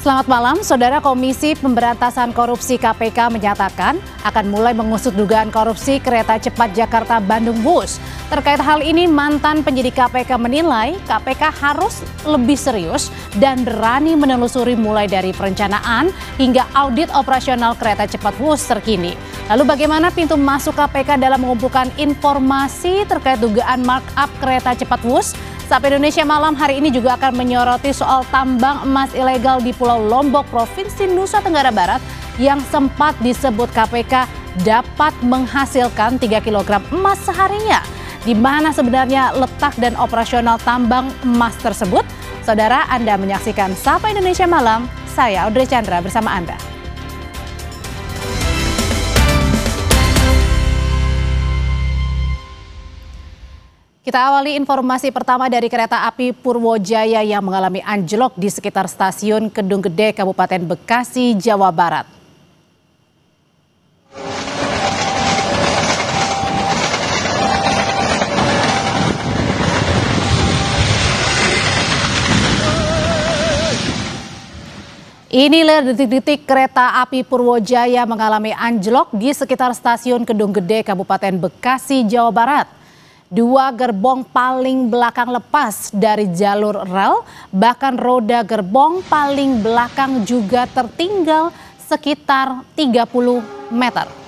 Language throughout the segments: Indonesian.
Selamat malam, Saudara. Komisi Pemberantasan Korupsi KPK menyatakan akan mulai mengusut dugaan korupsi kereta cepat Jakarta-Bandung Wush. Terkait hal ini, mantan penyidik KPK menilai KPK harus lebih serius dan berani menelusuri mulai dari perencanaan hingga audit operasional kereta cepat Wush terkini. Lalu bagaimana pintu masuk KPK dalam mengumpulkan informasi terkait dugaan markup kereta cepat Wush? SAP Indonesia Malam hari ini juga akan menyoroti soal tambang emas ilegal di Pulau Lombok, Provinsi Nusa Tenggara Barat yang sempat disebut KPK dapat menghasilkan 3 kg emas seharinya. Di mana sebenarnya letak dan operasional tambang emas tersebut? Saudara, Anda menyaksikan SAP Indonesia Malam, saya Audrey Chandra bersama Anda. Kita awali informasi pertama dari kereta api Purwojaya yang mengalami anjlok di sekitar stasiun Kedung Gede, Kabupaten Bekasi, Jawa Barat. Inilah detik-detik kereta api Purwojaya mengalami anjlok di sekitar stasiun Kedung Gede, Kabupaten Bekasi, Jawa Barat. 2 gerbong paling belakang lepas dari jalur rel, bahkan roda gerbong paling belakang juga tertinggal sekitar 30 meter.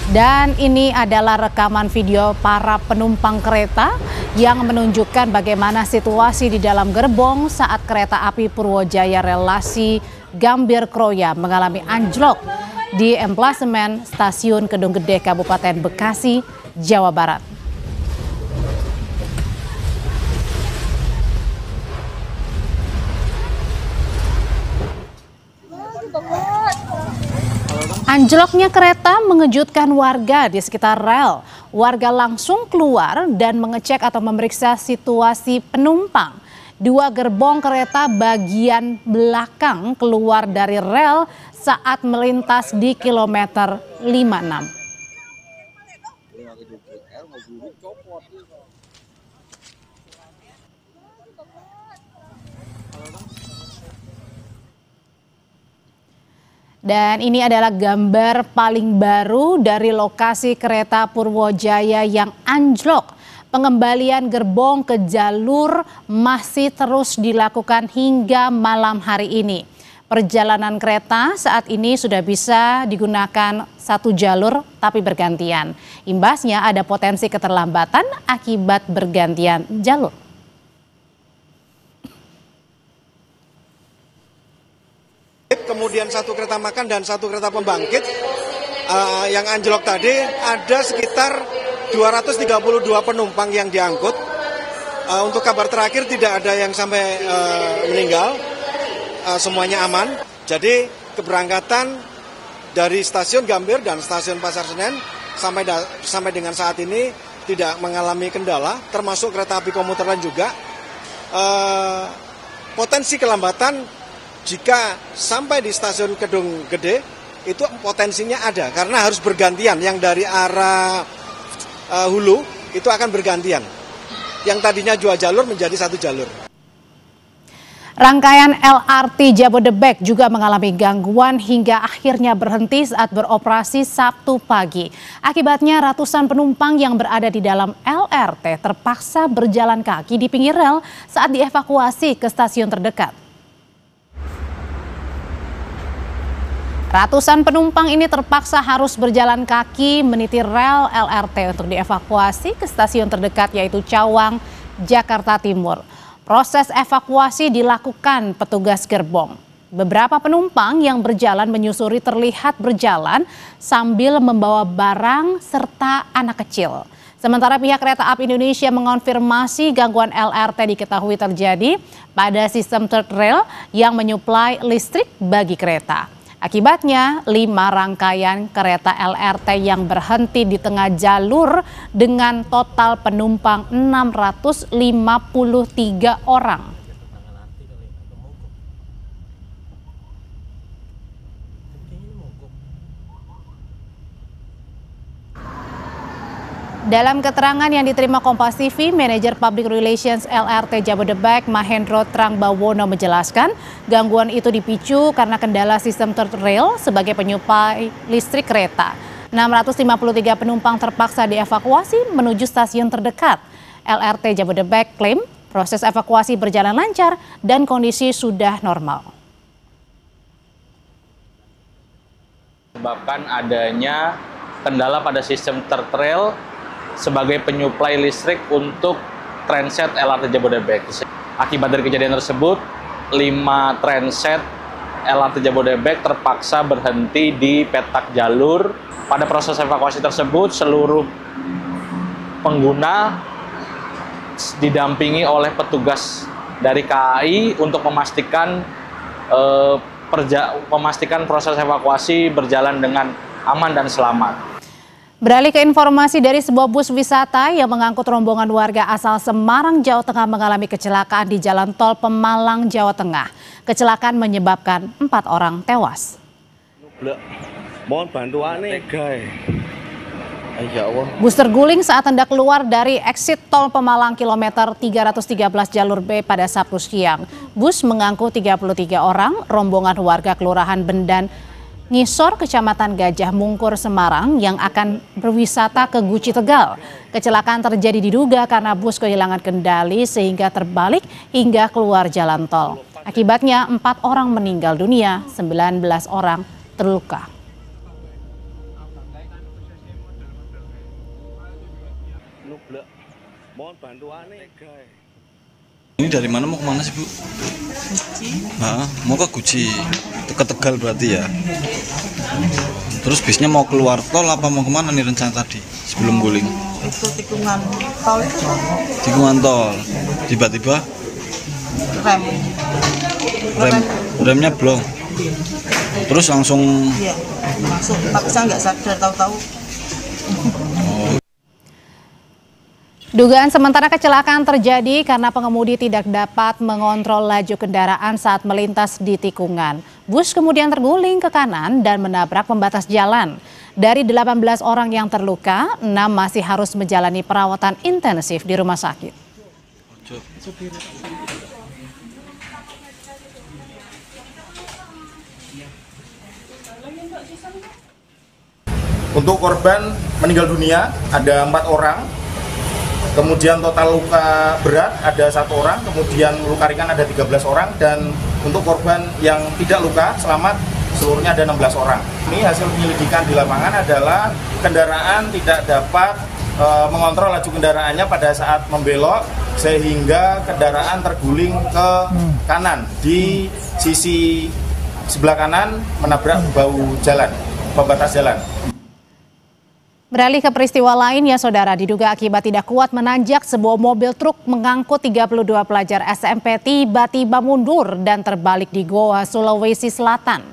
Dan ini adalah rekaman video para penumpang kereta yang menunjukkan bagaimana situasi di dalam gerbong saat kereta api Purwojaya relasi Gambir Kroya mengalami anjlok di emplasemen stasiun Kedung Gede, Kabupaten Bekasi, Jawa Barat. Anjloknya kereta mengejutkan warga di sekitar rel. Warga langsung keluar dan mengecek atau memeriksa situasi penumpang. 2 gerbong kereta bagian belakang keluar dari rel saat melintas di kilometer 56. Dan ini adalah gambar paling baru dari lokasi kereta Purwojaya yang anjlok. Pengembalian gerbong ke jalur masih terus dilakukan hingga malam hari ini. Perjalanan kereta saat ini sudah bisa digunakan 1 jalur tapi bergantian. Imbasnya ada potensi keterlambatan akibat bergantian jalur. Kemudian 1 kereta makan dan 1 kereta pembangkit yang anjlok tadi ada sekitar 232 penumpang yang diangkut. Untuk kabar terakhir tidak ada yang sampai meninggal, semuanya aman. Jadi keberangkatan dari stasiun Gambir dan stasiun Pasar Senen sampai dengan saat ini tidak mengalami kendala, termasuk kereta api komuter lain juga. Potensi kelambatan jika sampai di stasiun Kedung Gede itu potensinya ada karena harus bergantian, yang dari arah hulu itu akan bergantian. Yang tadinya 2 jalur menjadi 1 jalur. Rangkaian LRT Jabodebek juga mengalami gangguan hingga akhirnya berhenti saat beroperasi Sabtu pagi. Akibatnya ratusan penumpang yang berada di dalam LRT terpaksa berjalan kaki di pinggir rel saat dievakuasi ke stasiun terdekat. Ratusan penumpang ini terpaksa harus berjalan kaki meniti rel LRT untuk dievakuasi ke stasiun terdekat yaitu Cawang, Jakarta Timur. Proses evakuasi dilakukan petugas gerbong. Beberapa penumpang yang berjalan menyusuri terlihat berjalan sambil membawa barang serta anak kecil. Sementara pihak Kereta Api Indonesia mengonfirmasi gangguan LRT diketahui terjadi pada sistem third rail yang menyuplai listrik bagi kereta. Akibatnya 5 rangkaian kereta LRT yang berhenti di tengah jalur dengan total penumpang 653 orang. Dalam keterangan yang diterima Kompas TV, Manajer Public Relations LRT Jabodebek Mahendro Trangbawono menjelaskan gangguan itu dipicu karena kendala sistem third rail sebagai penyuplai listrik kereta. 653 penumpang terpaksa dievakuasi menuju stasiun terdekat. LRT Jabodebek klaim proses evakuasi berjalan lancar dan kondisi sudah normal. Sebabkan adanya kendala pada sistem third rail sebagai penyuplai listrik untuk transit LRT Jabodebek. Akibat dari kejadian tersebut, 5 transit LRT Jabodebek terpaksa berhenti di petak jalur. Pada proses evakuasi tersebut, seluruh pengguna didampingi oleh petugas dari KAI untuk memastikan proses evakuasi berjalan dengan aman dan selamat. Beralih ke informasi dari sebuah bus wisata yang mengangkut rombongan warga asal Semarang, Jawa Tengah mengalami kecelakaan di Jalan Tol Pemalang, Jawa Tengah. Kecelakaan menyebabkan 4 orang tewas. Mohon bantuannya, guys. Ya Allah. Bus terguling saat hendak keluar dari exit Tol Pemalang kilometer 313 jalur B pada Sabtu siang. Bus mengangkut 33 orang, rombongan warga Kelurahan Bendan Ngisor, Kecamatan Gajah Mungkur, Semarang yang akan berwisata ke Guci, Tegal. Kecelakaan terjadi diduga karena bus kehilangan kendali sehingga terbalik hingga keluar jalan tol. Akibatnya 4 orang meninggal dunia, 19 orang terluka. Mohon bantuannya, guys. Ini dari mana mau kemana sih, Bu? Guci. Nah, mau ke Guci, ke Tegal berarti ya. Terus bisnya mau keluar tol apa mau kemana nih rencana tadi sebelum guling? Itu tikungan tol itu. Tikungan tol, tiba-tiba remnya blong. Terus langsung. Iya, masuk. Tapi saya nggak sadar, tahu-tahu. Dugaan sementara kecelakaan terjadi karena pengemudi tidak dapat mengontrol laju kendaraan saat melintas di tikungan. Bus kemudian terguling ke kanan dan menabrak pembatas jalan. Dari 18 orang yang terluka, 6 masih harus menjalani perawatan intensif di rumah sakit. Untuk korban meninggal dunia ada 4 orang. Kemudian total luka berat ada 1 orang, kemudian luka ringan ada 13 orang, dan untuk korban yang tidak luka selamat seluruhnya ada 16 orang. Ini hasil penyelidikan di lapangan adalah kendaraan tidak dapat mengontrol laju kendaraannya pada saat membelok sehingga kendaraan terguling ke kanan di sisi sebelah kanan menabrak bahu jalan, pembatas jalan. Beralih ke peristiwa lain ya saudara, diduga akibat tidak kuat menanjak, sebuah mobil truk mengangkut 32 pelajar SMP tiba-tiba mundur dan terbalik di Goa, Sulawesi Selatan.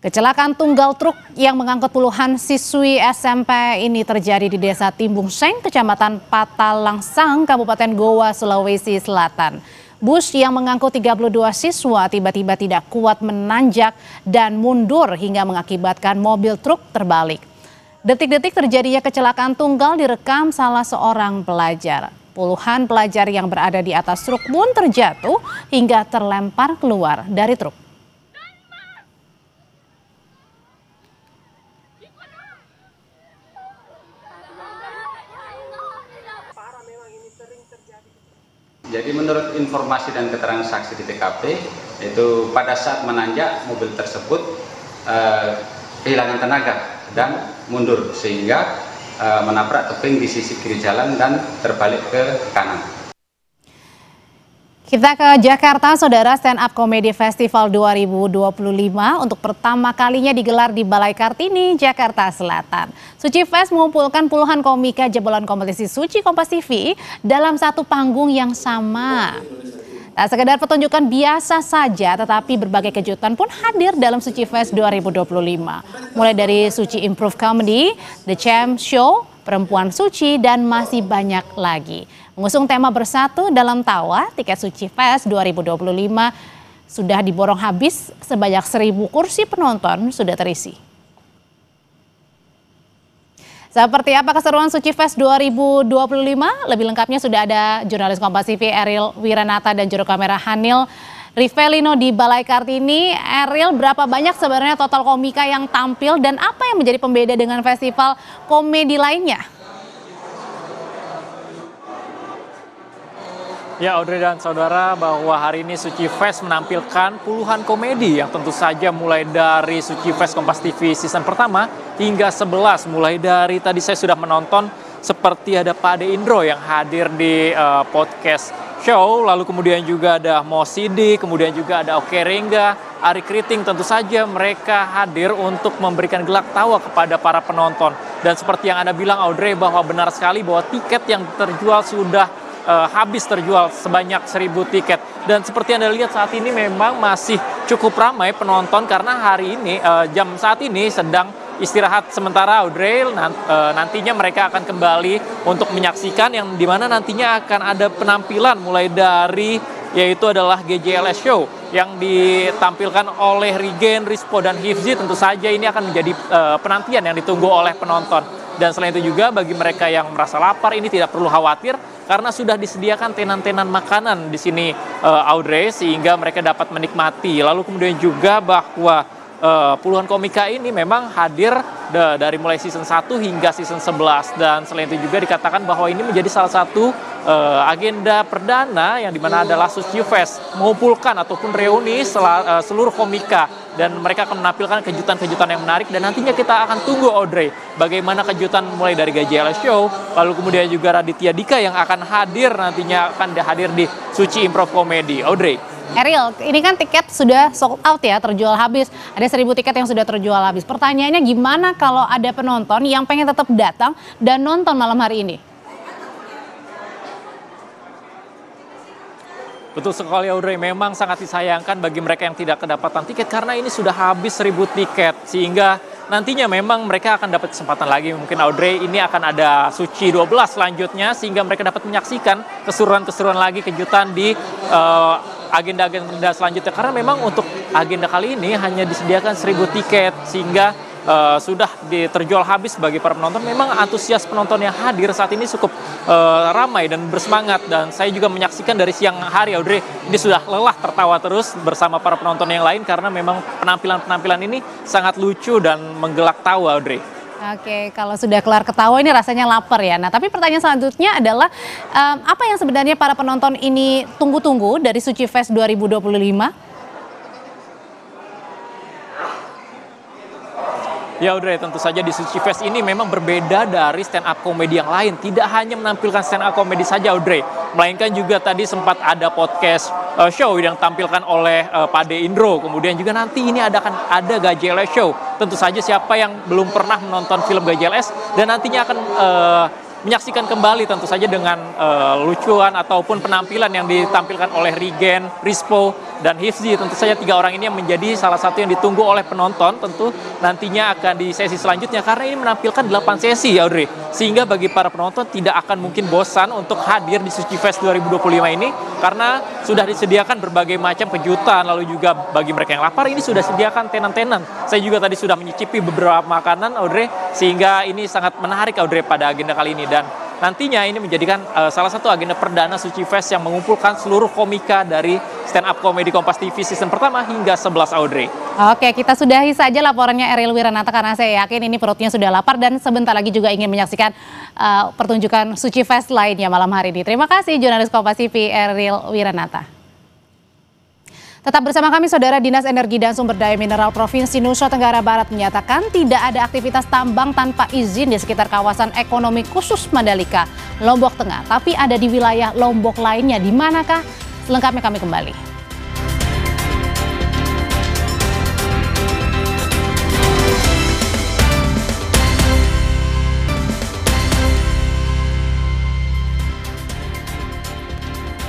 Kecelakaan tunggal truk yang mengangkut puluhan siswi SMP ini terjadi di Desa Timbung Seng, Kecamatan Patalangsang, Kabupaten Goa, Sulawesi Selatan. Bus yang mengangkut 32 siswa tiba-tiba tidak kuat menanjak dan mundur hingga mengakibatkan mobil truk terbalik. Detik-detik terjadinya kecelakaan tunggal direkam salah seorang pelajar. Puluhan pelajar yang berada di atas truk pun terjatuh hingga terlempar keluar dari truk. Jadi menurut informasi dan keterangan saksi di TKP, itu pada saat menanjak mobil tersebut kehilangan tenaga dan mundur sehingga menabrak tebing di sisi kiri jalan dan terbalik ke kanan. Kita ke Jakarta, saudara. Stand Up Comedy Festival 2025 untuk pertama kalinya digelar di Balai Kartini, Jakarta Selatan. Suci Fest mengumpulkan puluhan komika jebolan kompetisi Suci Kompas TV dalam satu panggung yang sama. Tak sekedar pertunjukan biasa saja, tetapi berbagai kejutan pun hadir dalam Suci Fest 2025. Mulai dari Suci Improve Comedy, The Champ Show, Perempuan Suci, dan masih banyak lagi. Mengusung tema bersatu dalam tawa, tiket Suci Fest 2025 sudah diborong habis, sebanyak 1.000 kursi penonton sudah terisi. Seperti apa keseruan Suci Fest 2025? Lebih lengkapnya sudah ada jurnalis Kompas TV Ariel Wiranata dan juru kamera Hanil Rivelino di Balai Kartini. Ariel, berapa banyak sebenarnya total komika yang tampil dan apa yang menjadi pembeda dengan festival komedi lainnya? Ya, Audrey dan saudara, bahwa hari ini Suci Fest menampilkan puluhan komedi yang tentu saja mulai dari Suci Fest Kompas TV season pertama hingga 11. Mulai dari tadi saya sudah menonton seperti ada Pak Ade Indro yang hadir di podcast show, lalu kemudian juga ada Mo Sidik, kemudian juga ada Oke Rengga, Ari Kriting. Tentu saja mereka hadir untuk memberikan gelak tawa kepada para penonton. Dan seperti yang Anda bilang, Audrey, bahwa benar sekali bahwa tiket yang terjual sudah habis terjual sebanyak 1.000 tiket. Dan seperti Anda lihat saat ini memang masih cukup ramai penonton karena hari ini jam saat ini sedang istirahat sementara, Audrey. Nantinya mereka akan kembali untuk menyaksikan yang dimana nantinya akan ada penampilan mulai dari yaitu adalah GJLS Show yang ditampilkan oleh Rigen, Rispo, dan Hifzi. Tentu saja ini akan menjadi penantian yang ditunggu oleh penonton. Dan selain itu juga bagi mereka yang merasa lapar ini tidak perlu khawatir karena sudah disediakan tenan-tenan makanan di sini, Audrey, sehingga mereka dapat menikmati. Lalu kemudian juga bahwa puluhan komika ini memang hadir dari mulai season 1 hingga season 11. Dan selain itu juga dikatakan bahwa ini menjadi salah satu agenda perdana yang dimana adalah Suci Fest mengumpulkan ataupun reuni seluruh komika, dan mereka akan menampilkan kejutan-kejutan yang menarik. Dan nantinya kita akan tunggu, Audrey, bagaimana kejutan mulai dari GJLS Show, lalu kemudian juga Raditya Dika yang akan hadir nantinya akan hadir di Suci Improv Comedy, Audrey. Ariel, ini kan tiket sudah sold out ya, terjual habis. Ada 1.000 tiket yang sudah terjual habis. Pertanyaannya gimana kalau ada penonton yang pengen tetap datang dan nonton malam hari ini? Betul sekali, Audrey, memang sangat disayangkan bagi mereka yang tidak kedapatan tiket karena ini sudah habis 1.000 tiket, sehingga nantinya memang mereka akan dapat kesempatan lagi. Mungkin, Audrey, ini akan ada Suci 12 selanjutnya sehingga mereka dapat menyaksikan keseruan-keseruan lagi, kejutan di agenda-agenda selanjutnya. Karena memang untuk agenda kali ini hanya disediakan 1.000 tiket sehingga sudah terjual habis bagi para penonton. Memang antusias penonton yang hadir saat ini cukup ramai dan bersemangat, dan saya juga menyaksikan dari siang hari, Audrey, ini sudah lelah tertawa terus bersama para penonton yang lain karena memang penampilan-penampilan ini sangat lucu dan menggelak tawa, Audrey. Oke, kalau sudah kelar ketawa ini rasanya lapar ya. Nah, tapi pertanyaan selanjutnya adalah apa yang sebenarnya para penonton ini tunggu-tunggu dari Suci Fest 2025? Ya, Audrey, tentu saja di Suci Fest ini memang berbeda dari stand up comedy yang lain. Tidak hanya menampilkan stand up comedy saja, Audrey, melainkan juga tadi sempat ada podcast show yang tampilkan oleh Pak Ade Indro. Kemudian juga nanti ini akan ada GJLS Show. Tentu saja siapa yang belum pernah menonton film GJLS dan nantinya akan menyaksikan kembali tentu saja dengan lucuan ataupun penampilan yang ditampilkan oleh Rigen, Rispo, dan Hifzi. Tentu saja 3 orang ini yang menjadi salah satu yang ditunggu oleh penonton. Tentu nantinya akan di sesi selanjutnya karena ini menampilkan 8 sesi, Audrey, sehingga bagi para penonton tidak akan mungkin bosan untuk hadir di Suci Fest 2025 ini karena sudah disediakan berbagai macam kejutan. Lalu juga bagi mereka yang lapar ini sudah disediakan tenan-tenan. Saya juga tadi sudah menyicipi beberapa makanan, Audrey, sehingga ini sangat menarik, Audrey, pada agenda kali ini. Dan nantinya ini menjadikan salah satu agenda perdana Suci Fest yang mengumpulkan seluruh komika dari stand up comedy Kompas TV season pertama hingga 11, Audrey. Oke, kita sudahi saja laporannya Ariel Wiranata karena saya yakin ini perutnya sudah lapar dan sebentar lagi juga ingin menyaksikan pertunjukan Suci Fest lainnya malam hari ini. Terima kasih jurnalis Kompas TV Ariel Wiranata. Tetap bersama kami, Saudara. Dinas Energi dan Sumber Daya Mineral Provinsi Nusa Tenggara Barat menyatakan tidak ada aktivitas tambang tanpa izin di sekitar kawasan ekonomi khusus Mandalika, Lombok Tengah. Tapi ada di wilayah Lombok lainnya. Di manakah? Selengkapnya kami kembali.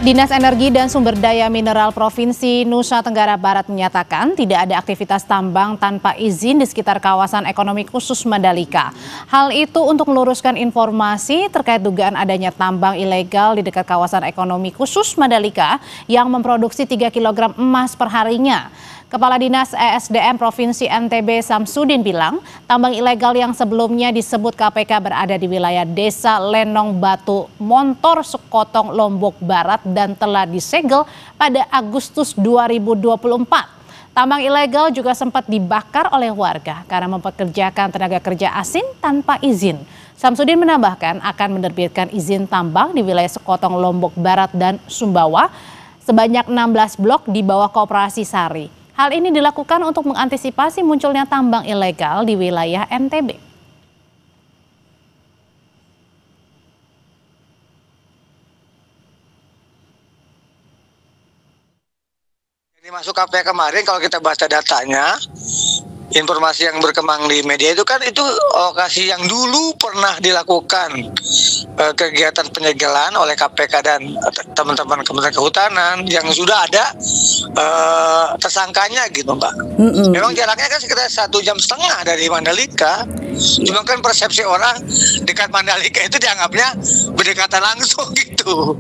Dinas Energi dan Sumber Daya Mineral Provinsi Nusa Tenggara Barat menyatakan tidak ada aktivitas tambang tanpa izin di sekitar kawasan ekonomi khusus Mandalika. Hal itu untuk meluruskan informasi terkait dugaan adanya tambang ilegal di dekat kawasan ekonomi khusus Mandalika yang memproduksi 3 kg emas per harinya. Kepala Dinas ESDM Provinsi NTB Samsudin bilang, tambang ilegal yang sebelumnya disebut KPK berada di wilayah Desa Lenong Batu, Montor, Sekotong, Lombok Barat dan telah disegel pada Agustus 2024. Tambang ilegal juga sempat dibakar oleh warga karena mempekerjakan tenaga kerja asing tanpa izin. Samsudin menambahkan akan menerbitkan izin tambang di wilayah Sekotong, Lombok Barat dan Sumbawa sebanyak 16 blok di bawah Koperasi Sari. Hal ini dilakukan untuk mengantisipasi munculnya tambang ilegal di wilayah NTB. Ini masuk KPK kemarin, kalau kita baca datanya, informasi yang berkembang di media itu kan itu lokasi yang dulu pernah dilakukan kegiatan penyegelan oleh KPK dan teman-teman Kementerian Kehutanan yang sudah ada tersangkanya gitu, Mbak. Memang jaraknya kan sekitar 1,5 jam dari Mandalika. Cuma kan persepsi orang dekat Mandalika itu dianggapnya berdekatan langsung gitu.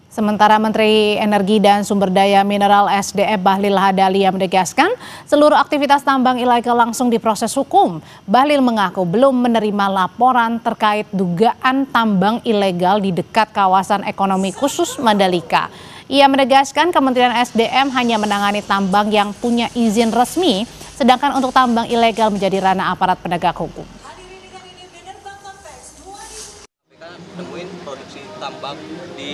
Sementara Menteri Energi dan Sumber Daya Mineral SDM Bahlil Lahadalia menegaskan seluruh aktivitas tambang ilegal langsung diproses hukum. Bahlil mengaku belum menerima laporan terkait dugaan tambang ilegal di dekat kawasan ekonomi khusus Mandalika. Ia menegaskan Kementerian SDM hanya menangani tambang yang punya izin resmi, sedangkan untuk tambang ilegal menjadi ranah aparat penegak hukum. Nemuin produksi tambang di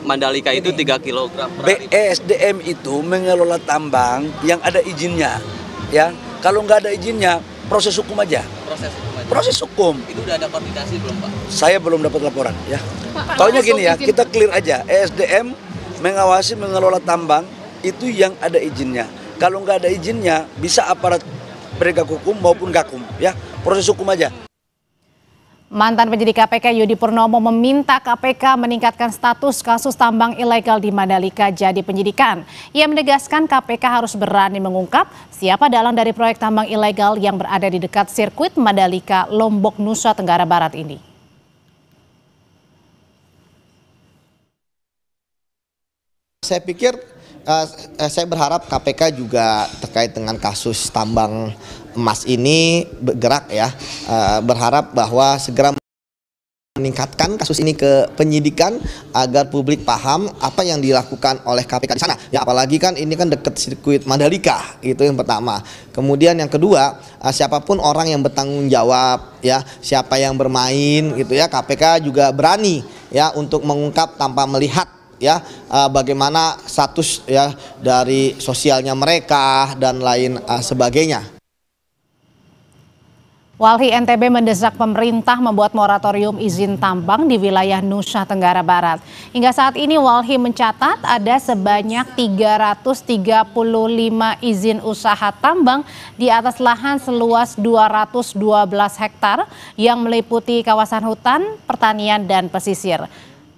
Mandalika itu 3 kg per hari. BSDM itu mengelola tambang yang ada izinnya, ya. Kalau nggak ada izinnya, proses hukum aja. Proses hukum. Itu udah ada koordinasi belum, Pak? Saya belum dapat laporan, ya. Taunya gini ya, kita clear aja. ESDM mengawasi mengelola tambang itu yang ada izinnya. Kalau nggak ada izinnya, bisa aparat penegak hukum maupun gakum, ya. Proses hukum aja. Mantan penyidik KPK Yudi Purnomo meminta KPK meningkatkan status kasus tambang ilegal di Mandalika jadi penyidikan. Ia menegaskan KPK harus berani mengungkap siapa dalang dari proyek tambang ilegal yang berada di dekat sirkuit Mandalika, Lombok, Nusa Tenggara Barat ini. Saya pikir, saya berharap KPK juga terkait dengan kasus tambang emas ini bergerak ya, berharap bahwa segera meningkatkan kasus ini ke penyidikan agar publik paham apa yang dilakukan oleh KPK di sana. Ya, apalagi kan ini kan dekat sirkuit Mandalika, itu yang pertama. Kemudian yang kedua, siapapun orang yang bertanggung jawab ya, siapa yang bermain gitu ya, KPK juga berani ya untuk mengungkap tanpa melihat ya bagaimana status ya dari sosialnya mereka dan lain sebagainya. Walhi NTB mendesak pemerintah membuat moratorium izin tambang di wilayah Nusa Tenggara Barat. Hingga saat ini Walhi mencatat ada sebanyak 335 izin usaha tambang di atas lahan seluas 212 hektar yang meliputi kawasan hutan, pertanian, dan pesisir.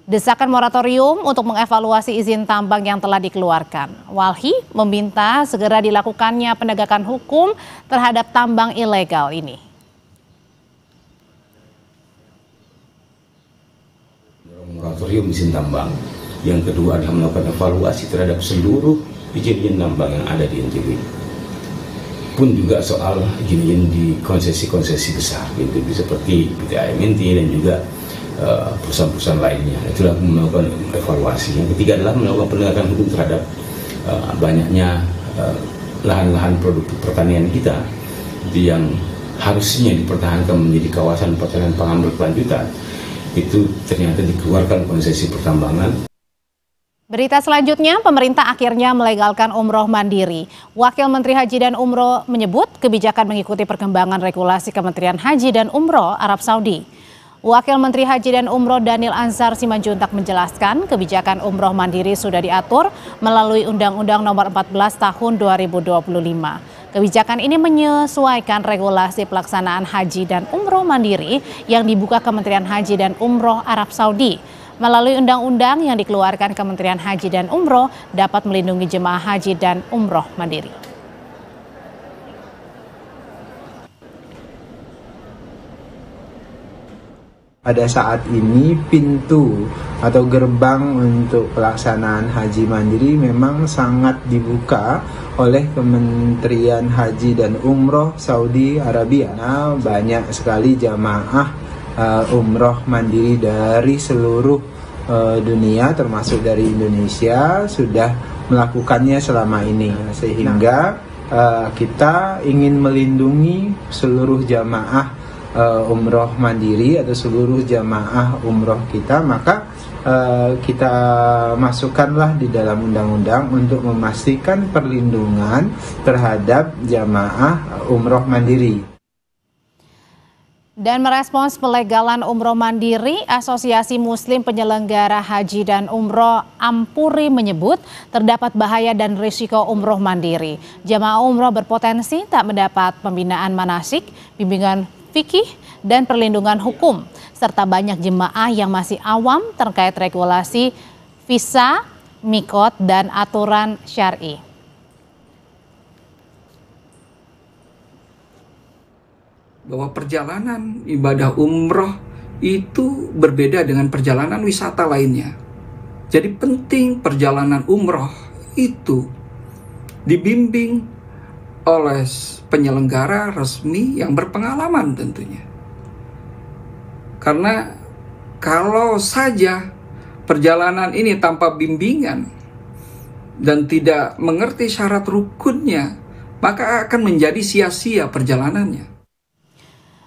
Desakan moratorium untuk mengevaluasi izin tambang yang telah dikeluarkan. Walhi meminta segera dilakukannya penegakan hukum terhadap tambang ilegal ini. Moratorium izin tambang. Yang kedua adalah melakukan evaluasi terhadap seluruh izin tambang yang ada di NTB. Pun juga soal izin di konsesi-konsesi besar, itu seperti PT AMNT dan juga perusahaan-perusahaan lainnya. Itulah melakukan evaluasi. Yang ketiga adalah melakukan penegakan hukum terhadap banyaknya lahan-lahan produk pertanian kita yang harusnya dipertahankan menjadi kawasan pertanian pangan berkelanjutan. Itu ternyata dikeluarkan konsesi pertambangan. Berita selanjutnya, pemerintah akhirnya melegalkan umroh mandiri. Wakil Menteri Haji dan Umroh menyebut kebijakan mengikuti perkembangan regulasi Kementerian Haji dan Umroh Arab Saudi. Wakil Menteri Haji dan Umroh Daniel Ansar Simanjuntak menjelaskan kebijakan umroh mandiri sudah diatur melalui Undang-Undang Nomor 14 Tahun 2025. Kebijakan ini menyesuaikan regulasi pelaksanaan haji dan umroh mandiri yang dibuka Kementerian Haji dan Umroh Arab Saudi. melalui undang-undang yang dikeluarkan Kementerian Haji dan Umroh dapat melindungi jemaah haji dan umroh mandiri. Pada saat ini pintu atau gerbang untuk pelaksanaan haji mandiri memang sangat dibuka oleh Kementerian Haji dan Umroh Saudi Arabia. Nah, banyak sekali jamaah umroh mandiri dari seluruh dunia termasuk dari Indonesia sudah melakukannya selama ini, sehingga kita ingin melindungi seluruh jamaah umroh mandiri atau seluruh jamaah umroh kita, maka kita masukkanlah di dalam undang-undang untuk memastikan perlindungan terhadap jamaah umroh mandiri. Dan merespons pelegalan umroh mandiri, Asosiasi Muslim Penyelenggara Haji dan Umroh Ampuri menyebut terdapat bahaya dan risiko umroh mandiri. Jamaah umroh berpotensi tak mendapat pembinaan manasik, bimbingan fikih, dan perlindungan hukum, serta banyak jemaah yang masih awam terkait regulasi visa, mikot, dan aturan syar'i. Bahwa perjalanan ibadah umroh itu berbeda dengan perjalanan wisata lainnya. Jadi penting perjalanan umroh itu dibimbing oleh penyelenggara resmi yang berpengalaman tentunya. Karena kalau saja perjalanan ini tanpa bimbingan dan tidak mengerti syarat rukunnya, maka akan menjadi sia-sia perjalanannya.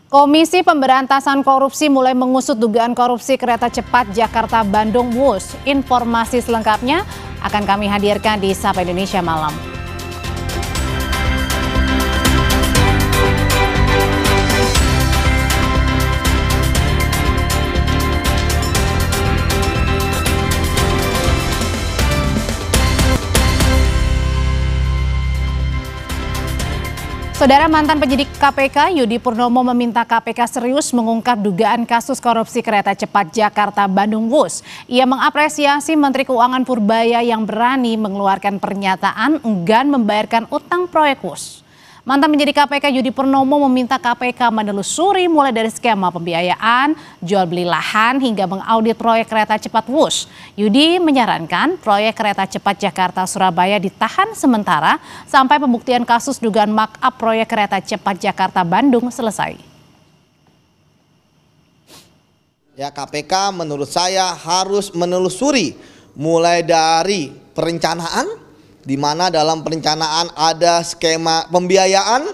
Komisi Pemberantasan Korupsi mulai mengusut dugaan korupsi kereta cepat Jakarta-Bandung WUS. Informasi selengkapnya akan kami hadirkan di Sapa Indonesia Malam. Saudara, mantan penyidik KPK Yudi Purnomo meminta KPK serius mengungkap dugaan kasus korupsi kereta cepat Jakarta-Bandung WUS. Ia mengapresiasi Menteri Keuangan Purbaya yang berani mengeluarkan pernyataan enggan membayarkan utang proyek WUS. Mantan penyidik KPK Yudi Purnomo meminta KPK menelusuri mulai dari skema pembiayaan, jual beli lahan hingga mengaudit proyek kereta cepat WUS. Yudi menyarankan proyek kereta cepat Jakarta-Surabaya ditahan sementara sampai pembuktian kasus dugaan markup proyek kereta cepat Jakarta-Bandung selesai. Ya, KPK menurut saya harus menelusuri mulai dari perencanaan, di mana dalam perencanaan ada skema pembiayaan,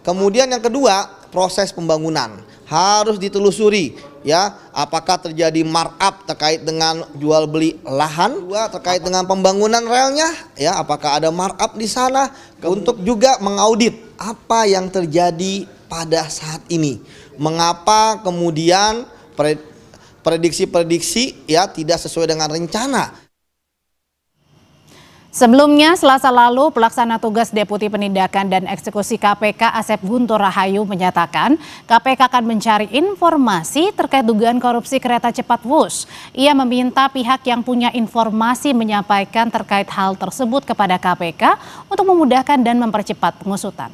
kemudian yang kedua proses pembangunan harus ditelusuri, ya, apakah terjadi markup terkait dengan jual beli lahan, terkait dengan pembangunan relnya, ya, apakah ada markup di sana, untuk juga mengaudit apa yang terjadi pada saat ini, mengapa kemudian prediksi-prediksi ya tidak sesuai dengan rencana. Sebelumnya, Selasa lalu, Pelaksana Tugas Deputi Penindakan dan Eksekusi KPK Asep Guntur Rahayu menyatakan KPK akan mencari informasi terkait dugaan korupsi kereta cepat WUS. Ia meminta pihak yang punya informasi menyampaikan terkait hal tersebut kepada KPK untuk memudahkan dan mempercepat pengusutan.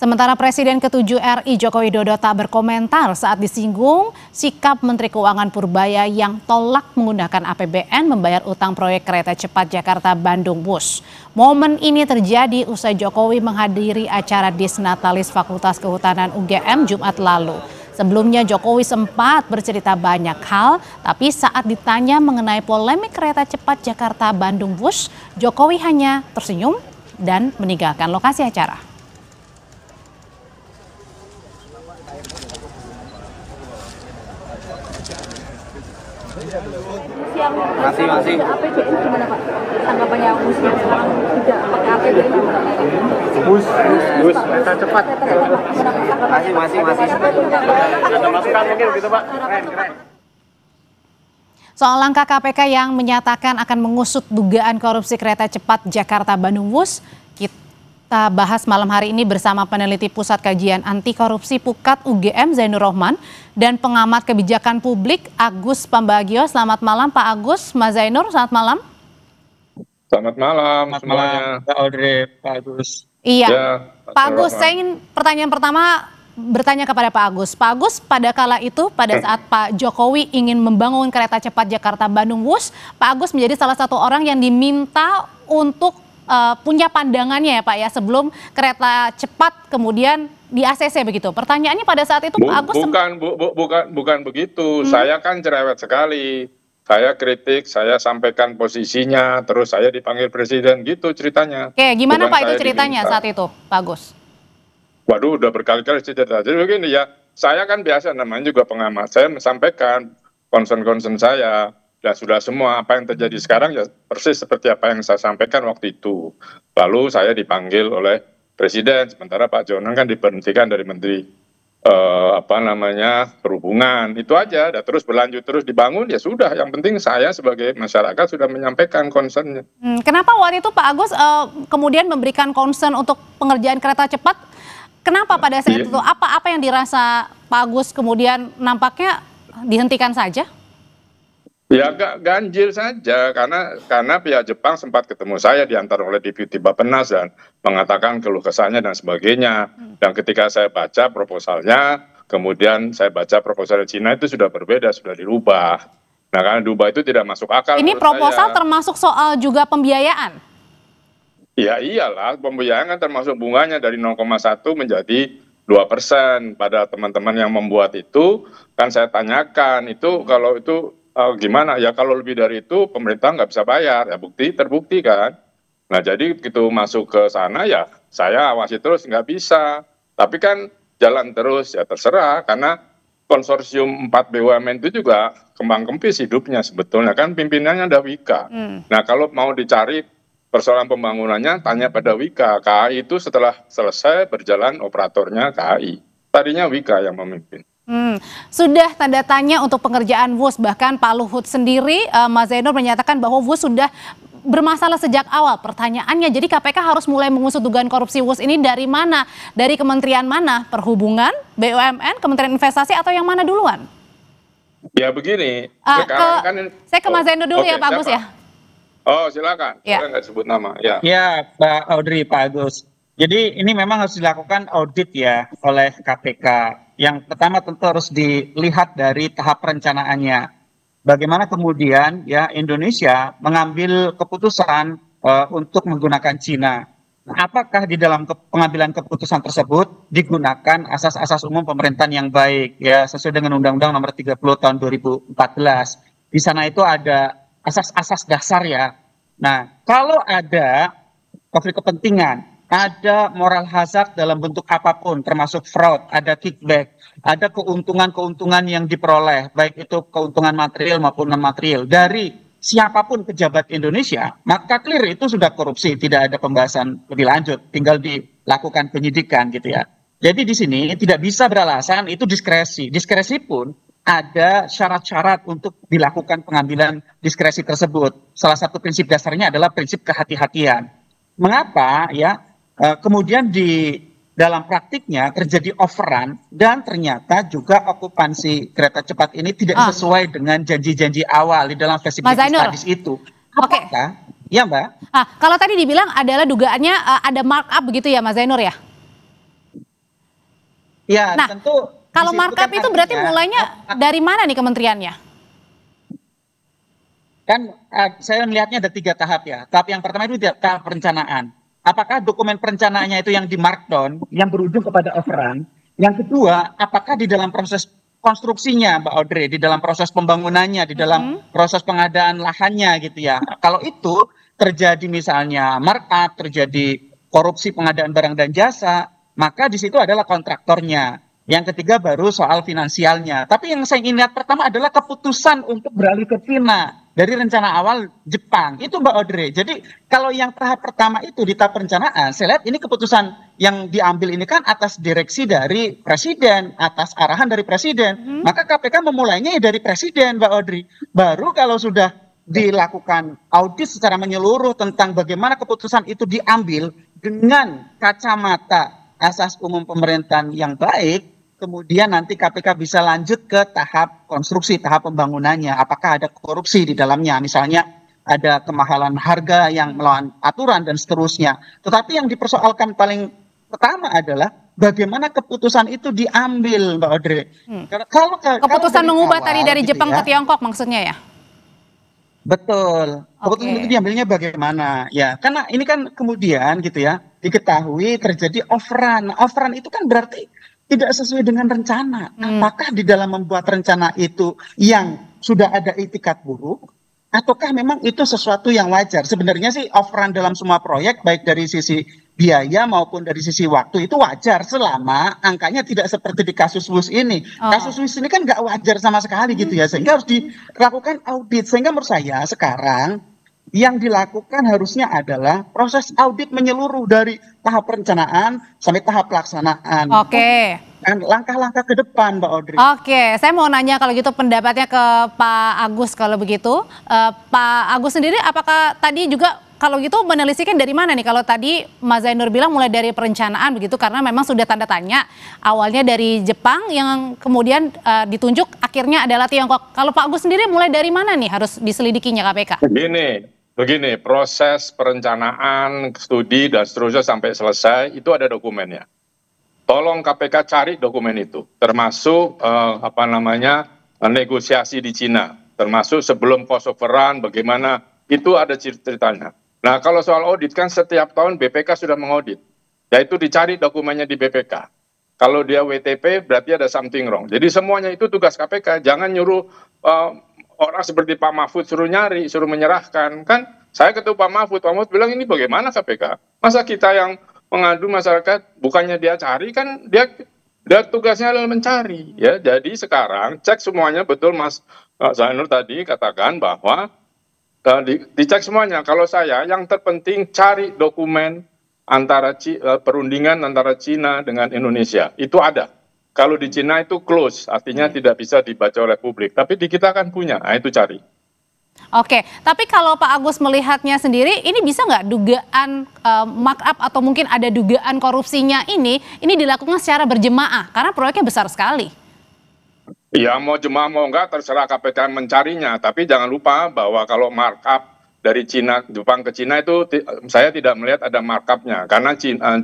Sementara Presiden ke-7 RI Joko Widodo tak berkomentar saat disinggung sikap Menteri Keuangan Purbaya yang tolak menggunakan APBN membayar utang proyek kereta cepat Jakarta-Bandung WUS. Momen ini terjadi usai Jokowi menghadiri acara Disnatalis Fakultas Kehutanan UGM Jumat lalu. Sebelumnya Jokowi sempat bercerita banyak hal, tapi saat ditanya mengenai polemik kereta cepat Jakarta-Bandung WUS, Jokowi hanya tersenyum dan meninggalkan lokasi acara. Masih. APBN gimana Pak? Tanggapannya WUS-nya sekarang tidak pakai APBN. WUS kereta cepat. Masih. Ada masukan mungkin begitu Pak? Keren. Soal langkah KPK yang menyatakan akan mengusut dugaan korupsi kereta cepat Jakarta-Bandung WUS, Kita bahas malam hari ini bersama peneliti Pusat Kajian Anti Korupsi PUKAD UGM Zainur Rohman dan pengamat kebijakan publik Agus Pambagio. Selamat malam Pak Agus, Mas Zainur, selamat malam. Selamat malam Selamat semuanya. malam, Pak Audrey, Pak Agus. Iya, Ya, Pak Agus, saya ingin pertanyaan pertama bertanya kepada Pak Agus. Pak Agus, pada kala itu, pada saat Pak Jokowi ingin membangun kereta cepat Jakarta-Bandung Wush, Pak Agus menjadi salah satu orang yang diminta untuk punya pandangannya ya Pak ya, sebelum kereta cepat kemudian di ACC begitu. Pertanyaannya pada saat itu Pak Agus... Bukan begitu, saya kan cerewet sekali. Saya kritik, saya sampaikan posisinya, terus saya dipanggil presiden, gitu ceritanya. Oke, gimana Bukan Pak itu saya ceritanya diminta. saat itu, Pak Agus? Waduh, udah berkali-kali cerita. Jadi begini ya, saya kan biasa namanya juga pengamat. Saya menyampaikan concern-concern saya. Dan sudah semua apa yang terjadi sekarang ya persis seperti apa yang saya sampaikan waktu itu. Lalu saya dipanggil oleh presiden, sementara Pak Jonan kan diberhentikan dari menteri perhubungan. Itu aja, dan terus berlanjut terus dibangun ya sudah. Yang penting saya sebagai masyarakat sudah menyampaikan concernnya. Kenapa waktu itu Pak Agus kemudian memberikan concern untuk pengerjaan kereta cepat? Kenapa pada saat itu? Apa yang dirasa Pak Agus kemudian nampaknya dihentikan saja? Ya ganjil saja, karena pihak Jepang sempat ketemu saya diantar oleh Deputi Bappenas dan mengatakan keluh kesahnya dan sebagainya. Dan ketika saya baca proposalnya, kemudian saya baca proposal Cina itu sudah berbeda, sudah dirubah. Nah karena dirubah itu tidak masuk akal. Ini menurut proposal saya. termasuk soal juga pembiayaan? Ya iyalah, pembiayaan kan termasuk bunganya dari 0,1 menjadi 2%. Pada teman-teman yang membuat itu, kan saya tanyakan, itu kalau itu gimana? Ya kalau lebih dari itu pemerintah nggak bisa bayar, ya terbukti kan. Nah jadi begitu masuk ke sana ya saya awasi terus, nggak bisa. Tapi kan jalan terus, ya terserah, karena konsorsium 4 BUMN itu juga kembang kempis hidupnya sebetulnya, kan pimpinannya ada Wika. Nah kalau mau dicari persoalan pembangunannya, tanya pada Wika. KAI itu setelah selesai berjalan operatornya KAI. Tadinya Wika yang memimpin. Sudah tanda tanya untuk pengerjaan Wush, bahkan Pak Luhut sendiri, Mas Zainur menyatakan bahwa Wush sudah bermasalah sejak awal. Pertanyaannya, jadi KPK harus mulai mengusut dugaan korupsi Wush ini dari mana? Dari kementerian mana? Perhubungan, BUMN, Kementerian Investasi, atau yang mana duluan? Ya begini, sekarang kan... Saya ke Mas Zainur dulu ya Pak Agus ya. Oh silakan, Ya. saya nggak sebut nama. Ya. Ya, Pak Audrey, Pak Agus. Jadi ini memang harus dilakukan audit ya oleh KPK. Yang pertama tentu harus dilihat dari tahap perencanaannya. Bagaimana kemudian ya Indonesia mengambil keputusan untuk menggunakan Cina. Nah, apakah di dalam pengambilan keputusan tersebut digunakan asas-asas umum pemerintahan yang baik ya sesuai dengan Undang-Undang Nomor 30 Tahun 2014. Di sana itu ada asas-asas dasar ya. Nah, kalau ada konflik kepentingan, ada moral hazard dalam bentuk apapun, termasuk fraud, ada kickback, ada keuntungan-keuntungan yang diperoleh, baik itu keuntungan material maupun non-material, dari siapapun pejabat Indonesia, maka clear itu sudah korupsi, tidak ada pembahasan lebih lanjut, tinggal dilakukan penyidikan gitu ya. Jadi di sini tidak bisa beralasan itu diskresi. Diskresi pun ada syarat-syarat untuk dilakukan pengambilan diskresi tersebut. Salah satu prinsip dasarnya adalah prinsip kehati-hatian. Mengapa ya? Kemudian di dalam praktiknya terjadi overrun dan ternyata juga okupansi kereta cepat ini tidak sesuai dengan janji-janji awal di dalam feasibility studies itu. Apakah? Ya Mbak. Kalau tadi dibilang adalah dugaannya ada markup begitu ya Mas Zainur ya? Ya nah, tentu. Kalau markup itu berarti mulainya dari mana nih kementeriannya? Kan saya melihatnya ada 3 tahap ya. Tahap yang pertama itu tahap perencanaan. Apakah dokumen perencanaannya itu yang di markdown, yang berujung kepada overrun? Yang kedua, apakah di dalam proses konstruksinya, Mbak Audrey, di dalam proses pembangunannya, di dalam proses pengadaan lahannya gitu ya. Kalau itu terjadi misalnya markup, terjadi korupsi pengadaan barang dan jasa, maka di situ adalah kontraktornya. Yang ketiga baru soal finansialnya. Tapi yang saya ingin lihat pertama adalah keputusan untuk beralih ke Cina. Dari rencana awal Jepang, itu Mbak Audrey. Jadi kalau yang tahap pertama itu di tahap perencanaan, saya lihat ini keputusan yang diambil ini kan atas direksi dari Presiden, atas arahan dari Presiden. Maka KPK memulainya dari Presiden Mbak Audrey. Baru kalau sudah dilakukan audit secara menyeluruh tentang bagaimana keputusan itu diambil dengan kacamata asas umum pemerintahan yang baik, kemudian nanti KPK bisa lanjut ke tahap konstruksi, tahap pembangunannya. Apakah ada korupsi di dalamnya, misalnya ada kemahalan harga yang melawan aturan dan seterusnya. Tetapi yang dipersoalkan paling pertama adalah bagaimana keputusan itu diambil, Mbak Audrey. Keputusan mengubah tadi dari gitu Jepang ya, ke Tiongkok maksudnya ya? Betul. Keputusan itu diambilnya bagaimana? Ya, karena ini kan kemudian gitu ya, diketahui terjadi off-run. Off-run itu kan berarti tidak sesuai dengan rencana. Apakah di dalam membuat rencana itu yang sudah ada itikat buruk, ataukah memang itu sesuatu yang wajar? Sebenarnya sih off-run dalam semua proyek, baik dari sisi biaya maupun dari sisi waktu, itu wajar selama angkanya tidak seperti di kasus WUS ini. Kasus WUS ini kan nggak wajar sama sekali gitu ya, sehingga harus dilakukan audit. Sehingga menurut saya sekarang yang dilakukan harusnya adalah proses audit menyeluruh dari tahap perencanaan sampai tahap pelaksanaan. Oke. Dan langkah-langkah ke depan, Mbak Audrey. Oke, saya mau nanya kalau gitu pendapatnya ke Pak Agus kalau begitu. Pak Agus sendiri apakah tadi juga kalau gitu menelitikan dari mana nih? Kalau tadi Mas Zainur bilang mulai dari perencanaan begitu, karena memang sudah tanda tanya awalnya dari Jepang yang kemudian ditunjuk akhirnya adalah Tiongkok. Kalau Pak Agus sendiri mulai dari mana nih harus diselidikinya KPK? Begini, proses perencanaan, studi dan seterusnya sampai selesai itu ada dokumennya. Tolong KPK cari dokumen itu, termasuk negosiasi di Cina, termasuk sebelum crossoveran bagaimana, itu ada ceritanya. Nah, kalau soal audit kan setiap tahun BPK sudah mengaudit, yaitu dicari dokumennya di BPK. Kalau dia WTP berarti ada something wrong. Jadi semuanya itu tugas KPK, jangan nyuruh orang seperti Pak Mahfud suruh nyari, suruh menyerahkan. Kan saya ketemu Pak Mahfud bilang ini bagaimana KPK? Masa kita yang mengadu masyarakat bukannya dia cari, kan dia tugasnya adalah mencari ya. Jadi sekarang cek semuanya betul, Mas Zainur tadi katakan bahwa dicek semuanya. Kalau saya yang terpenting cari dokumen antara perundingan antara Cina dengan Indonesia itu ada. Kalau di Cina itu close, artinya tidak bisa dibaca oleh publik. Tapi di kita kan punya, nah itu cari. Oke, tapi kalau Pak Agus melihatnya sendiri, ini bisa nggak dugaan markup atau mungkin ada dugaan korupsinya ini dilakukan secara berjemaah? Karena proyeknya besar sekali. Ya mau jemaah mau enggak terserah KPK mencarinya. Tapi jangan lupa bahwa kalau markup dari Jepang ke Cina itu saya tidak melihat ada markupnya. Karena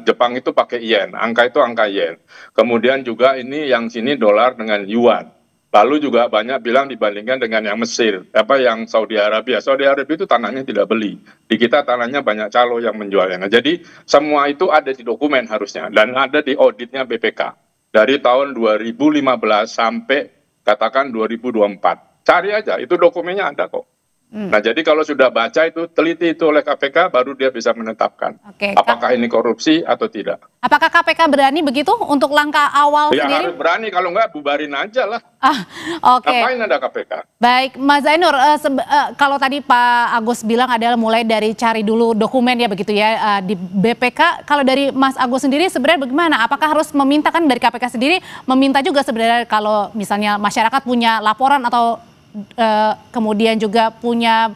Jepang itu pakai yen, angka itu angka yen. Kemudian juga ini yang sini dolar dengan yuan. Lalu juga banyak bilang dibandingkan dengan yang Mesir, yang Saudi Arabia. Saudi Arabia itu tanahnya tidak beli. Di kita tanahnya banyak calo yang menjualnya. Nah, jadi semua itu ada di dokumen harusnya dan ada di auditnya BPK dari tahun 2015 sampai katakan 2024. Cari aja, itu dokumennya ada kok. Nah, jadi kalau sudah baca itu, teliti itu oleh KPK, baru dia bisa menetapkan apakah ini korupsi atau tidak. Apakah KPK berani begitu untuk langkah awal sendiri? Ya harus berani, kalau enggak bubarin aja lah. Oke. Ngapain ada KPK? Baik, Mas Zainur, kalau tadi Pak Agus bilang adalah mulai dari cari dulu dokumen ya begitu ya di BPK. Kalau dari Mas Agus sendiri sebenarnya bagaimana? Apakah harus meminta, kan dari KPK sendiri meminta juga sebenarnya kalau misalnya masyarakat punya laporan atau kemudian juga punya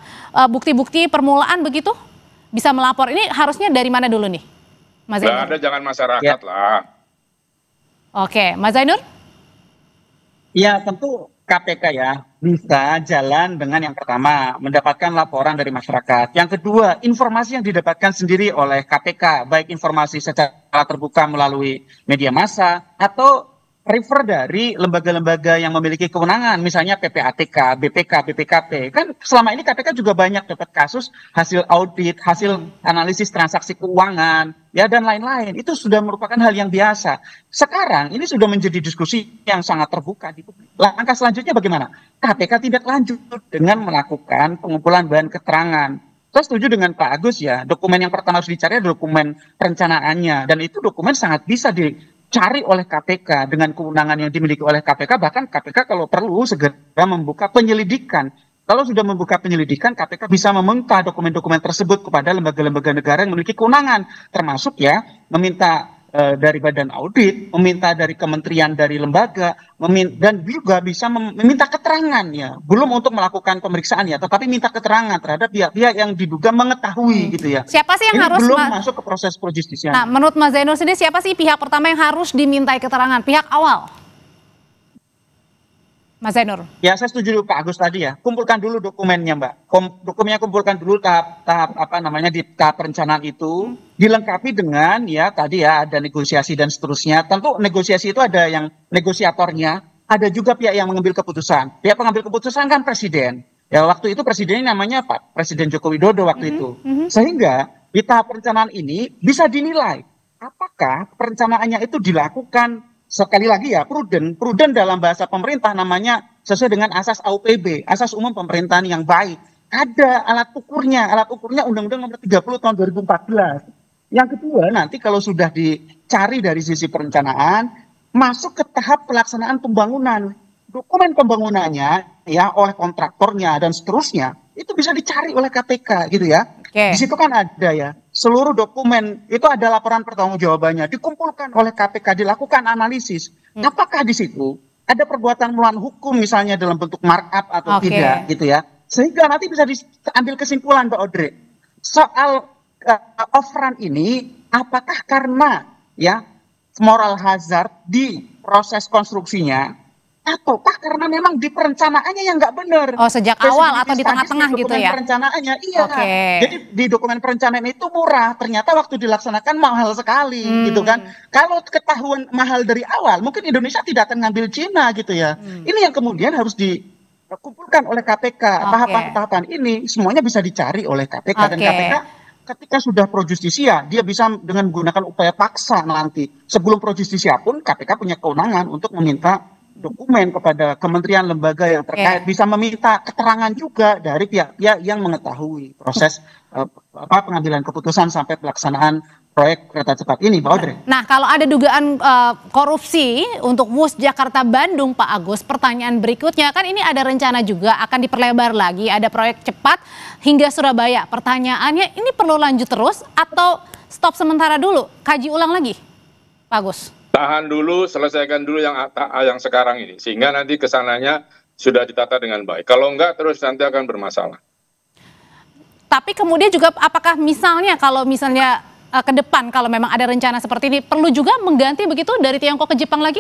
bukti-bukti permulaan begitu bisa melapor, ini harusnya dari mana dulu nih Mas Zainur? Ada, jangan masyarakat lah. Oke, Mas Zainur? Ya tentu KPK ya bisa jalan dengan yang pertama mendapatkan laporan dari masyarakat. Yang kedua, informasi yang didapatkan sendiri oleh KPK, baik informasi secara terbuka melalui media massa atau refer dari lembaga-lembaga yang memiliki kewenangan, misalnya PPATK, BPK, BPKP. Kan selama ini KPK juga banyak dapat kasus hasil audit, hasil analisis transaksi keuangan, ya dan lain-lain. Itu sudah merupakan hal yang biasa. Sekarang ini sudah menjadi diskusi yang sangat terbuka di publik. Langkah selanjutnya bagaimana? KPK tidak lanjut dengan melakukan pengumpulan bahan keterangan. Saya setuju dengan Pak Agus ya, dokumen yang pertama harus dicari adalah dokumen perencanaannya, dan itu dokumen sangat bisa dicari oleh KPK dengan kewenangan yang dimiliki oleh KPK. Bahkan KPK kalau perlu segera membuka penyelidikan. Kalau sudah membuka penyelidikan, KPK bisa meminta dokumen-dokumen tersebut kepada lembaga-lembaga negara yang memiliki kewenangan, termasuk ya meminta dari badan audit, meminta dari kementerian, dari lembaga, dan juga bisa meminta keterangan ya, belum untuk melakukan pemeriksaan ya, tetapi minta keterangan terhadap pihak-pihak yang diduga mengetahui gitu ya. Siapa sih yang Ini harus belum masuk ke proses projustisia. Nah, menurut Mas Zainur sendiri siapa sih pihak pertama yang harus dimintai keterangan? Pihak awal. Mas Zainur. Ya, saya setuju Pak Agus tadi ya. Kumpulkan dulu dokumennya, Mbak. Dokumennya kumpulkan dulu tahap apa namanya di tahap perencanaan itu, dilengkapi dengan ya tadi ya ada negosiasi dan seterusnya. Tentu negosiasi itu ada yang negosiatornya, ada juga pihak yang mengambil keputusan. Pihak pengambil keputusan kan presiden. Ya, waktu itu presidennya namanya Pak Presiden Joko Widodo waktu itu. Sehingga di tahap perencanaan ini bisa dinilai apakah perencanaannya itu dilakukan sekali lagi ya prudent dalam bahasa pemerintah namanya sesuai dengan asas AUPB, asas umum pemerintahan yang baik. Ada alat ukurnya Undang-Undang Nomor 30 tahun 2014. Yang kedua nanti kalau sudah dicari dari sisi perencanaan masuk ke tahap pelaksanaan pembangunan, dokumen pembangunannya ya oleh kontraktornya dan seterusnya itu bisa dicari oleh KPK gitu ya. Di situ kan ada ya seluruh dokumen itu ada laporan pertanggungjawabannya dikumpulkan oleh KPK, dilakukan analisis. Apakah di situ ada perbuatan melawan hukum misalnya dalam bentuk markup atau tidak gitu ya. Sehingga nanti bisa diambil kesimpulan Mbak Audrey. Soal off-run ini apakah karena ya moral hazard di proses konstruksinya ataukah karena memang di perencanaannya yang nggak benar? Oh, sejak awal atau di tengah-tengah gitu ya? Perencanaannya, iya. Jadi di dokumen perencanaan itu murah, ternyata waktu dilaksanakan mahal sekali, gitu kan? Kalau ketahuan mahal dari awal, mungkin Indonesia tidak akan ngambil Cina gitu ya. Ini yang kemudian harus dikumpulkan oleh KPK. Tahapan-tahapan ini semuanya bisa dicari oleh KPK dan KPK. Ketika sudah pro justisia, dia bisa dengan menggunakan upaya paksa nanti. Sebelum pro justisia pun KPK punya kewenangan untuk meminta dokumen kepada kementerian lembaga yang terkait, bisa meminta keterangan juga dari pihak-pihak yang mengetahui proses pengambilan keputusan sampai pelaksanaan proyek kereta cepat ini, Pak Audrey. Nah, kalau ada dugaan korupsi untuk WUS Jakarta Bandung, Pak Agus, pertanyaan berikutnya kan ini ada rencana juga akan diperlebar lagi, ada proyek cepat hingga Surabaya. Pertanyaannya ini perlu lanjut terus atau stop sementara dulu, kaji ulang lagi, Pak Agus? Tahan dulu, selesaikan dulu yang sekarang ini, sehingga nanti kesananya sudah ditata dengan baik. Kalau enggak, terus nanti akan bermasalah. Tapi kemudian juga apakah misalnya kalau misalnya ke depan kalau memang ada rencana seperti ini, perlu juga mengganti begitu dari Tiongkok ke Jepang lagi?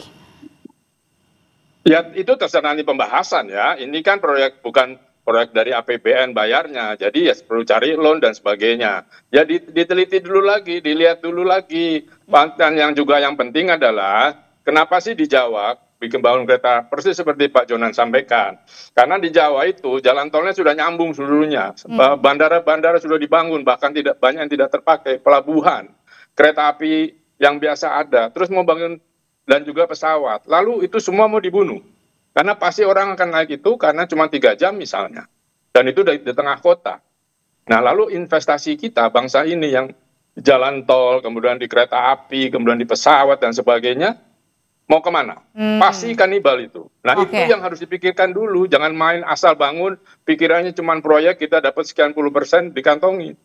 Ya itu terserah nanti pembahasan ya. Ini kan bukan proyek dari APBN bayarnya, jadi ya perlu cari loan dan sebagainya. Ya diteliti dulu lagi, dilihat dulu lagi. Dan yang juga yang penting adalah kenapa sih di Jawa bikin bangun kereta persis seperti Pak Jonan sampaikan. Karena di Jawa itu jalan tolnya sudah nyambung seluruhnya, bandara-bandara sudah dibangun, bahkan tidak banyak yang tidak terpakai, pelabuhan, kereta api yang biasa ada, terus mau bangun dan juga pesawat. Lalu itu semua mau dibunuh. Karena pasti orang akan naik itu karena cuma 3 jam misalnya. Dan itu di tengah kota. Nah lalu investasi kita, bangsa ini yang jalan tol, kemudian di kereta api, kemudian di pesawat dan sebagainya, mau kemana? Pasti kanibal itu. Nah itu yang harus dipikirkan dulu. Jangan main asal bangun, pikirannya cuma proyek, kita dapat sekian % dikantongi.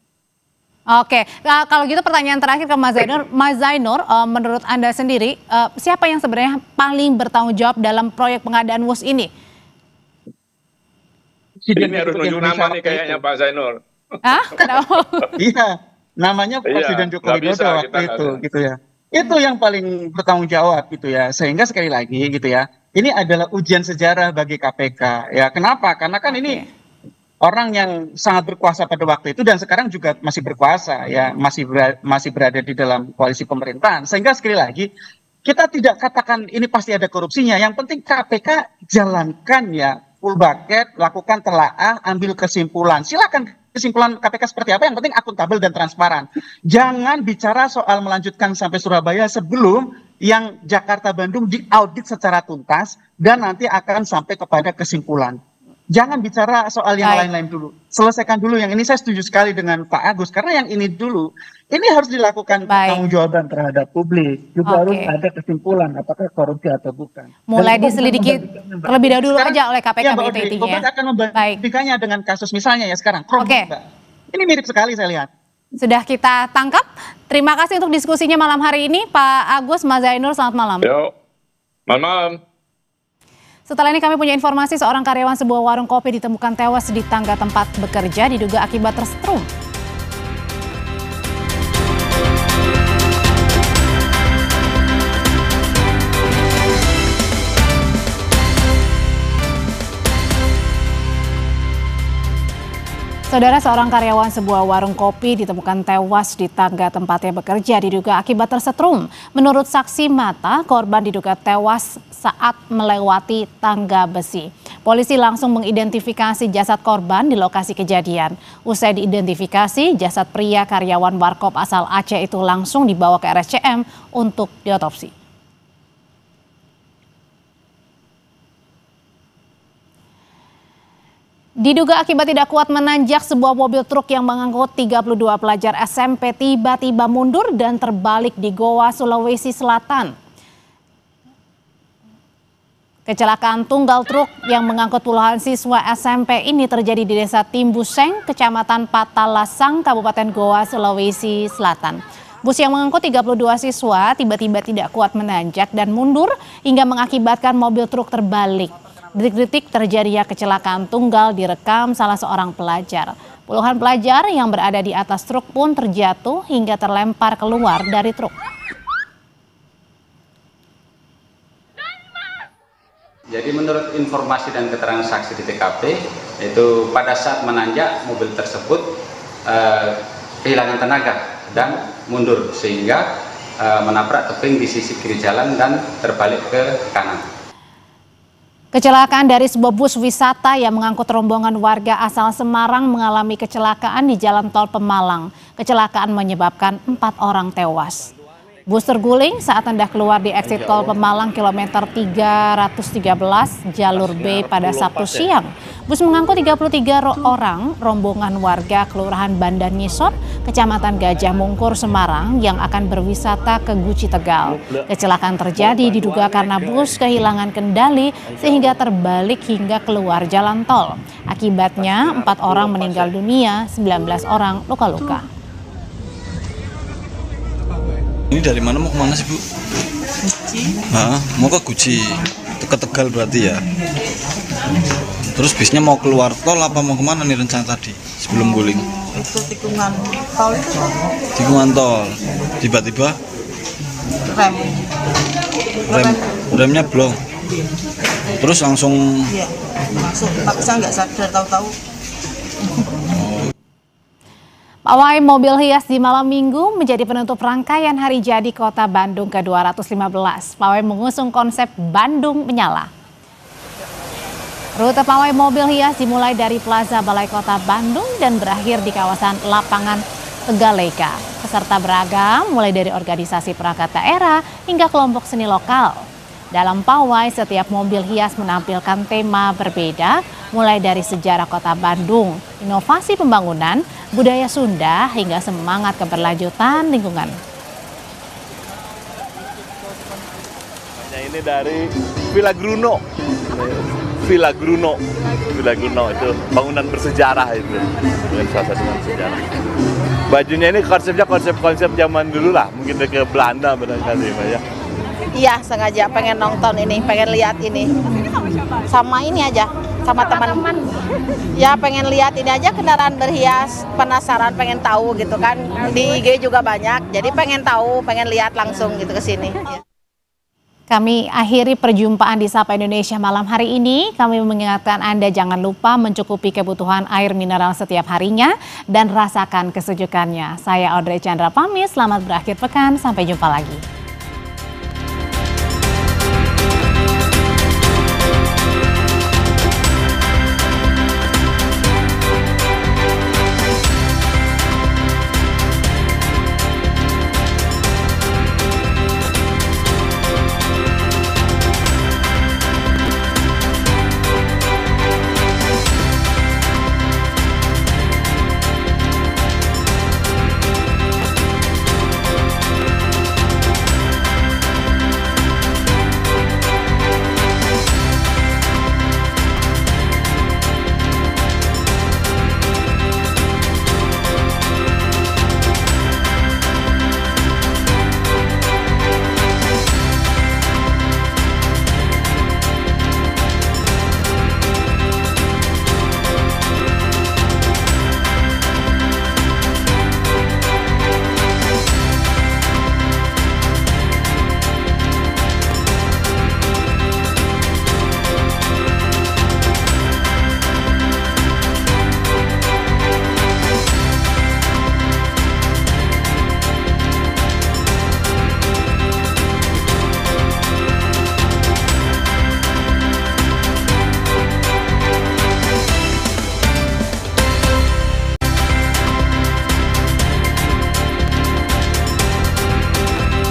Oke, kalau gitu pertanyaan terakhir ke Mas Zainur. Mas Zainur, menurut Anda sendiri, siapa yang sebenarnya paling bertanggung jawab dalam proyek pengadaan WUS ini? Ini harus nunjuk nama nih kayaknya Pak Zainur. Kenapa? Iya, namanya Presiden Joko Widodo waktu itu, gitu ya. Itu yang paling bertanggung jawab gitu ya. Sehingga sekali lagi gitu ya, ini adalah ujian sejarah bagi KPK. Ya, kenapa? Karena kan ini orang yang sangat berkuasa pada waktu itu dan sekarang juga masih berkuasa ya, masih berada di dalam koalisi pemerintahan. Sehingga sekali lagi kita tidak katakan ini pasti ada korupsinya. Yang penting KPK jalankan ya full bucket, lakukan telaah, ambil kesimpulan. Silakan kesimpulan KPK seperti apa, yang penting akuntabel dan transparan. Jangan bicara soal melanjutkan sampai Surabaya sebelum yang Jakarta Bandung diaudit secara tuntas dan nanti akan sampai kepada kesimpulan. Jangan bicara soal yang lain-lain dulu. Selesaikan dulu yang ini. Saya setuju sekali dengan Pak Agus. Karena yang ini dulu, ini harus dilakukan pertanggungjawaban terhadap publik. Juga harus ada kesimpulan apakah korupsi atau bukan. Mulai diselidiki terlebih dahulu aja oleh KPK begitu intinya. Kita akan membandingkannya dengan kasus misalnya ya sekarang. Ini mirip sekali saya lihat. sudah kita tangkap. Terima kasih untuk diskusinya malam hari ini, Pak Agus, Mas Zainur, selamat malam. Yo, malam. Setelah ini kami punya informasi seorang karyawan sebuah warung kopi ditemukan tewas di tangga tempat bekerja diduga akibat tersetrum. Saudara, seorang karyawan sebuah warung kopi ditemukan tewas di tangga tempatnya bekerja diduga akibat tersetrum. Menurut saksi mata, korban diduga tewas saat melewati tangga besi. Polisi langsung mengidentifikasi jasad korban di lokasi kejadian. Usai diidentifikasi, jasad pria karyawan warkop asal Aceh itu langsung dibawa ke RSCM untuk diotopsi. Diduga akibat tidak kuat menanjak, sebuah mobil truk yang mengangkut 32 pelajar SMP tiba-tiba mundur dan terbalik di Goa, Sulawesi Selatan. Kecelakaan tunggal truk yang mengangkut puluhan siswa SMP ini terjadi di Desa Timbuseng, Kecamatan Patalasang, Kabupaten Goa, Sulawesi Selatan. Bus yang mengangkut 32 siswa tiba-tiba tidak kuat menanjak dan mundur hingga mengakibatkan mobil truk terbalik. Detik-detik terjadinya kecelakaan tunggal direkam salah seorang pelajar. Puluhan pelajar yang berada di atas truk pun terjatuh hingga terlempar keluar dari truk. Jadi menurut informasi dan keterangan saksi di TKP, itu pada saat menanjak mobil tersebut kehilangan tenaga dan mundur sehingga menabrak tebing di sisi kiri jalan dan terbalik ke kanan. Kecelakaan dari sebuah bus wisata yang mengangkut rombongan warga asal Semarang mengalami kecelakaan di Jalan Tol Pemalang. Kecelakaan menyebabkan 4 orang tewas. Bus terguling saat hendak keluar di eksit Tol Pemalang kilometer 313 jalur B pada Sabtu siang. Bus mengangkut 33 orang rombongan warga Kelurahan Bandan Nyisot, Kecamatan Gajah Mungkur, Semarang yang akan berwisata ke Guci Tegal. Kecelakaan terjadi diduga karena bus kehilangan kendali sehingga terbalik hingga keluar jalan tol. Akibatnya 4 orang meninggal dunia, 19 orang luka-luka. Ini dari mana mau kemana sih, Bu? Guci. Mau ke Guci, ke Tegal berarti ya. Terus bisnya mau keluar tol apa mau kemana nih rencana tadi sebelum guling? Itu tikungan tol itu. Tikungan tol, tiba-tiba remnya blong. Terus langsung. Iya, masuk. Tapi saya nggak sadar, tahu-tahu. Pawai mobil hias di malam minggu menjadi penutup rangkaian hari jadi Kota Bandung ke-215. Pawai mengusung konsep Bandung Menyala. Rute pawai mobil hias dimulai dari Plaza Balai Kota Bandung dan berakhir di kawasan Lapangan Tegaleka. Peserta beragam mulai dari organisasi perangkat daerah hingga kelompok seni lokal. Dalam pawai, setiap mobil hias menampilkan tema berbeda, mulai dari sejarah kota Bandung, inovasi pembangunan, budaya Sunda, hingga semangat keberlanjutan lingkungan. Ini dari Villa Gruno. Villa Gruno itu bangunan bersejarah itu, dengan salah satu dengan sejarah. Bajunya ini konsepnya konsep zaman dulu lah, mungkin ke Belanda barangkali ya. Iya, sengaja pengen nonton ini, pengen lihat ini. Sama ini aja, sama teman. Ya pengen lihat ini aja kendaraan berhias, penasaran pengen tahu gitu kan. Di IG juga banyak, jadi pengen tahu, pengen lihat langsung gitu ke sini. Kami akhiri perjumpaan di Sapa Indonesia malam hari ini. Kami mengingatkan Anda jangan lupa mencukupi kebutuhan air mineral setiap harinya dan rasakan kesejukannya. Saya Audrey Chandra pamit, selamat berakhir pekan, sampai jumpa lagi.